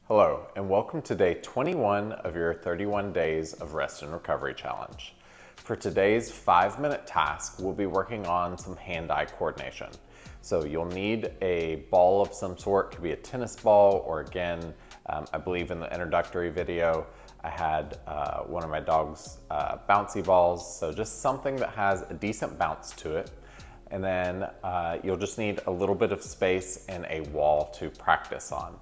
Hello, and welcome to day 21 of your 31 Days of Rest and Recovery Challenge. For today's 5-minute task, we'll be working on some hand-eye coordination. So you'll need a ball of some sort, could be a tennis ball, or again, I believe in the introductory video, I had one of my dog's bouncy balls, so just something that has a decent bounce to it. And then you'll just need a little bit of space and a wall to practice on.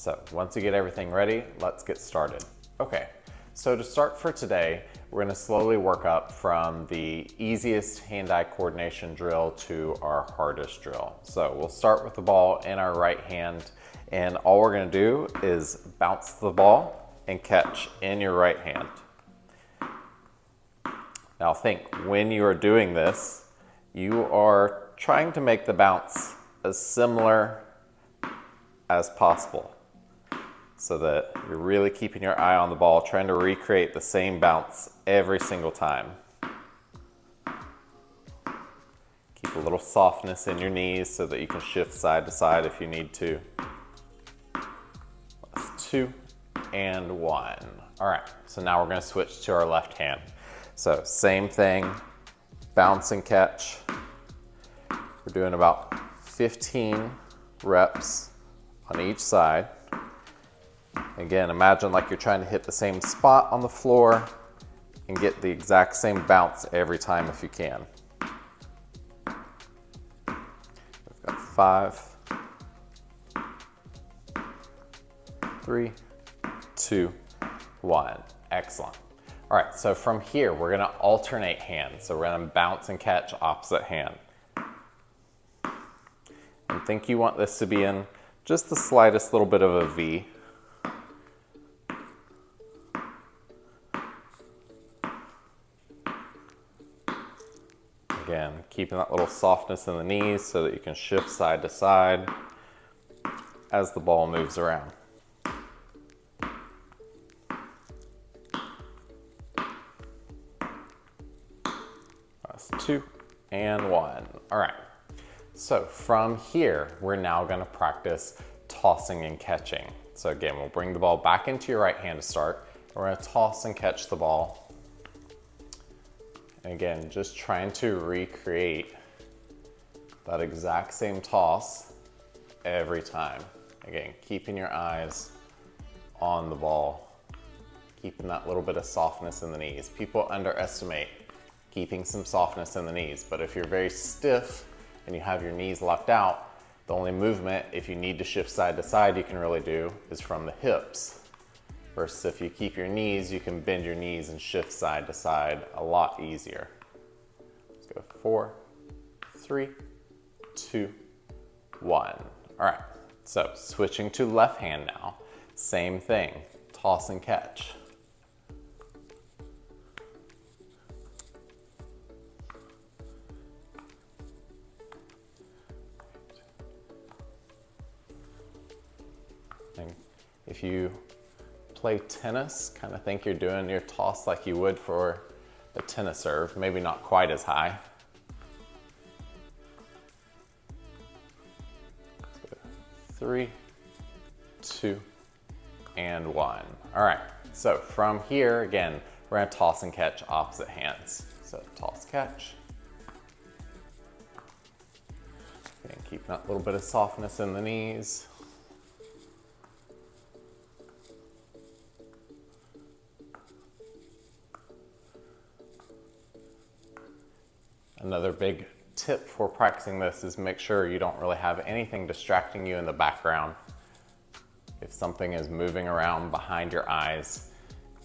So once you get everything ready, let's get started. Okay, so to start for today, we're gonna slowly work up from the easiest hand-eye coordination drill to our hardest drill. So we'll start with the ball in our right hand, and all we're gonna do is bounce the ball and catch in your right hand. Now think, when you are doing this, you are trying to make the bounce as similar as possible, so that you're really keeping your eye on the ball, trying to recreate the same bounce every single time. Keep a little softness in your knees so that you can shift side to side if you need to. That's 2 and 1. All right, so now we're gonna switch to our left hand. So same thing, bounce and catch. We're doing about 15 reps on each side. Again, imagine like you're trying to hit the same spot on the floor and get the exact same bounce every time if you can. We've got 5, 3, 2, 1. Excellent. All right, so from here, we're gonna alternate hands. So we're gonna bounce and catch opposite hand. And think you want this to be in just the slightest little bit of a V. Again, keeping that little softness in the knees so that you can shift side to side as the ball moves around. That's 2 and 1. All right. So from here, we're now going to practice tossing and catching. So again, we'll bring the ball back into your right hand to start. We're going to toss and catch the ball. And again, just trying to recreate that exact same toss every time. Again, keeping your eyes on the ball, keeping that little bit of softness in the knees. People underestimate keeping some softness in the knees, but if you're very stiff and you have your knees locked out, the only movement, if you need to shift side to side, you can really do is from the hips. Versus if you keep your knees, you can bend your knees and shift side to side a lot easier. Let's go 4, 3, 2, 1. All right, so switching to left hand now. Same thing, toss and catch. And if you play tennis, kind of think you're doing your toss like you would for the tennis serve, maybe not quite as high. 3, 2, and 1. All right, so from here, again, we're gonna toss and catch opposite hands. So toss, catch. And keep that little bit of softness in the knees. Another big tip for practicing this is make sure you don't really have anything distracting you in the background. If something is moving around behind your eyes,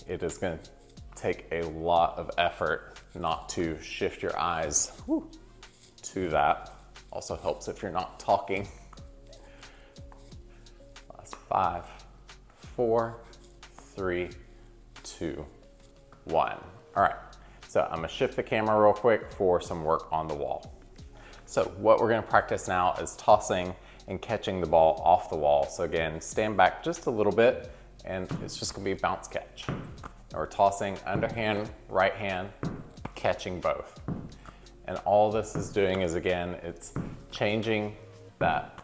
it is going to take a lot of effort not to shift your eyes to that. Also helps if you're not talking. Last 5, 4, 3, 2, 1. All right. So I'm gonna shift the camera real quick for some work on the wall. So what we're gonna practice now is tossing and catching the ball off the wall. So again, stand back just a little bit and it's just gonna be a bounce catch. And we're tossing underhand, right hand, catching both. And all this is doing is, again, it's changing that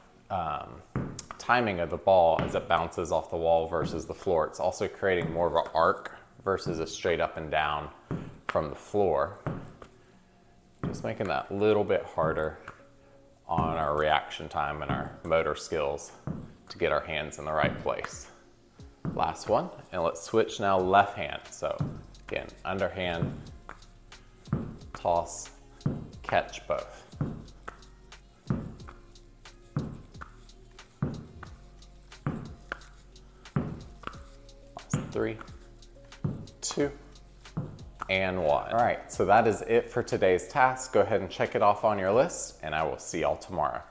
timing of the ball as it bounces off the wall versus the floor. It's also creating more of an arc versus a straight up and down from the floor. Just making that a little bit harder on our reaction time and our motor skills to get our hands in the right place. Last one, and let's switch now left hand. So again, underhand, toss, catch both. Last 3, 2, and 1. All right, so that is it for today's task. Go ahead and check it off on your list, and I will see y'all tomorrow.